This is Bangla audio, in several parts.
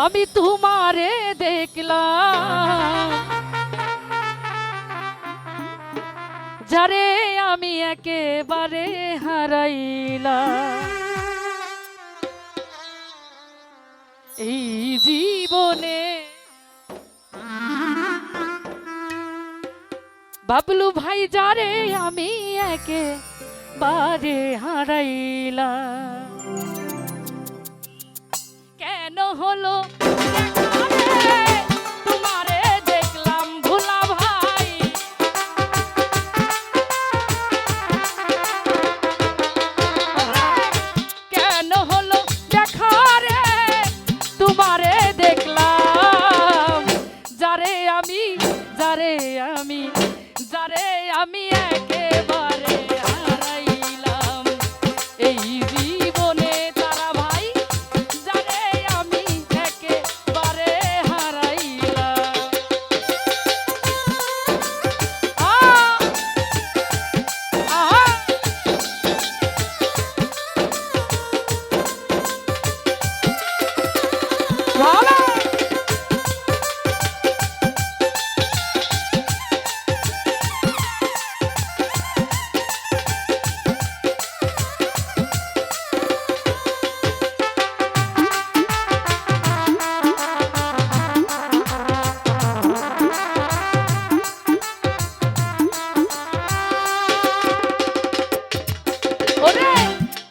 আমি তোমারে দেখলাম যারে আমি একেবারে হারাইলাম এই জীবনে। বাবলু ভাই যারে আমি একেবারে হারাইলাম কেন হলো তোমারে দেখলাম ভোলা ভাই কেন হলো দেখা রে তোমারে দেখলাম যারে আমি একেবারে হারাইলাম এই জীবনে তারা ভাই যারে আমি একেবারে হারাইলাম। ভালো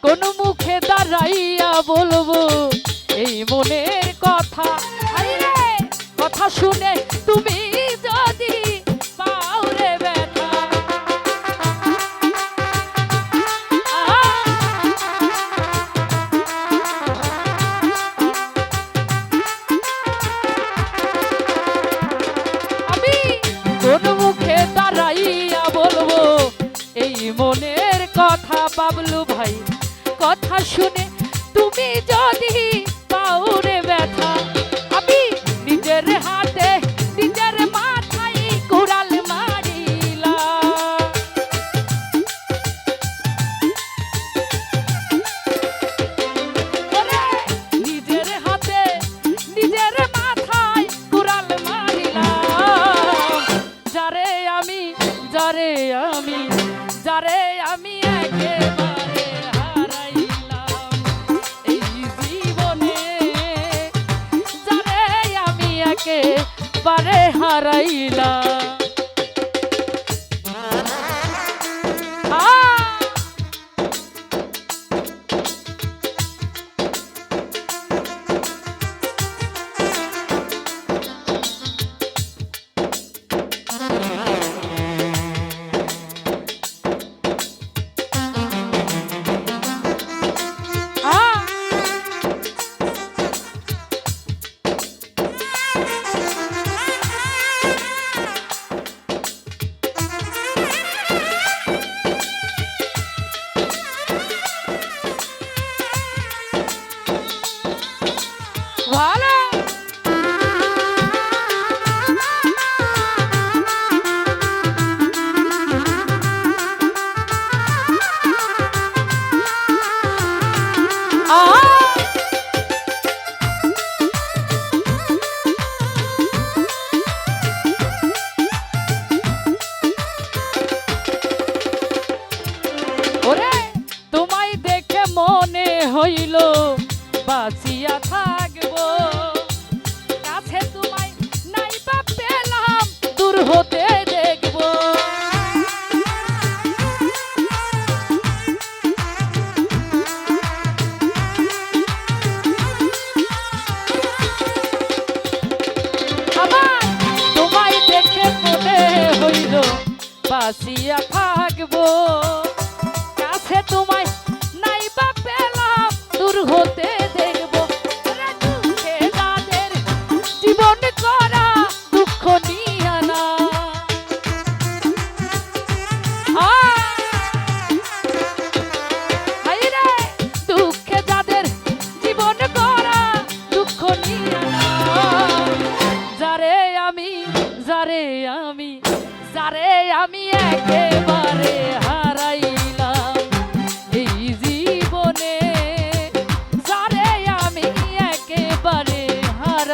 কোন মুখে দাঁড়াইয়া বলবো এই মনের কথা কথা শুনে তুমি যদি পাও রে ব্যথা আমি কোন মুখে দাঁড়াইয়া বলবো এই মনের কথা বাবলু ভাই কথা শুনে তুমি যদি পাও রে ব্যথা আমি নিজের হাতে নিজের মাথায় কুড়াল মারিলাম নিজের হাতে নিজের মাথায় কুড়াল মারিলাম যারে আমি একেবারে হারাইলাম এই জীবনে যারে আমি একেবারে হারাইলাম। ভালো ওরে তোমায় দেখে মনে হইল বাঁচিয়া থাকবো কাছে তোমায় নাই বা পেলাম দূর হতে দেখবো আমার তোমায় দেখে মনে হইল বাঁচিয়া থাকবো কাছে তোমায় নাই বা পেলাম দূর হতে দেখবো তাদের জীবন করা দুঃখ নিয়া না দুঃখে যাদের জীবন করা দুঃখ নিয়া না যারে আমি একেবারে হারাইলাম এই জীবনে যারে আমি একেবারে হারাইলাম।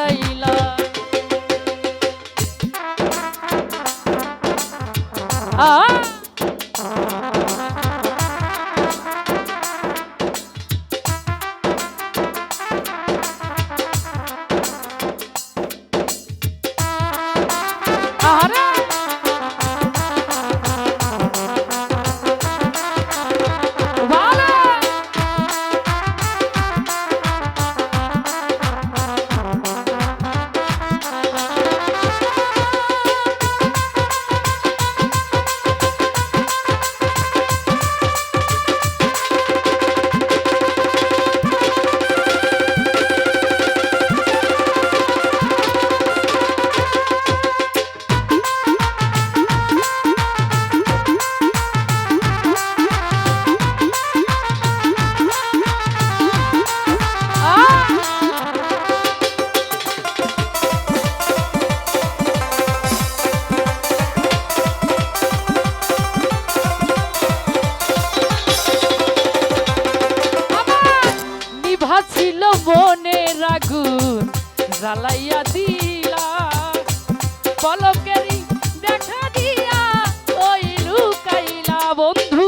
ছিল মনের আগুন জ্বালাইয়া দিলা পলকেরই দেখা দিয়া ওই লুকাইলা বন্ধু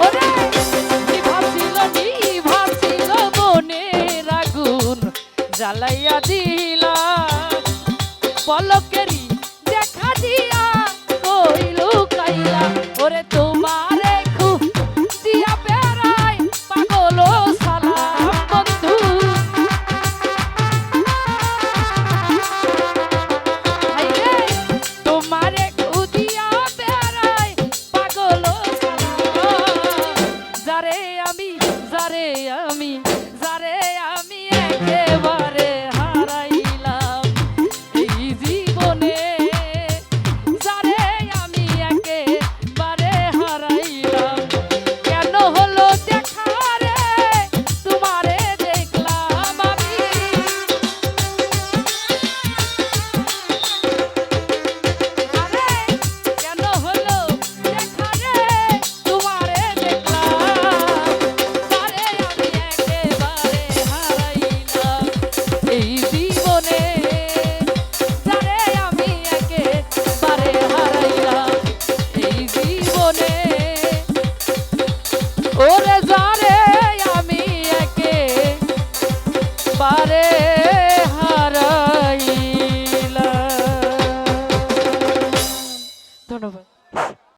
ওরে নিভা ছিল মনের আগুন জ্বালাইয়া দিলা পলকেরই দেখা দিয়া কই লুকাইলা ওরে তোমারে খুব দিয়া বেড়াই পাগল সালাম বন্ধু হাইরে তোমারে খুদিয়া বেড়াই পাগল সালাম যারে আমি যারে আমি যারে আমি একেবারে হারাইলাম এই জীবনে যারে আমি একেবারে হারাইলাম কেন হলো দেখা রে তোমারে দেখলাম আমি আরে কেন হলো দেখা রে তোমারে দেখলাম যারে আমি একেবারে হারাইলাম এই জীবনে যারে আমি একেবারে হারাইলাম এই জীবনে ওরে যারে আমি একেবারে হারাইলাম ধন্যবাদ।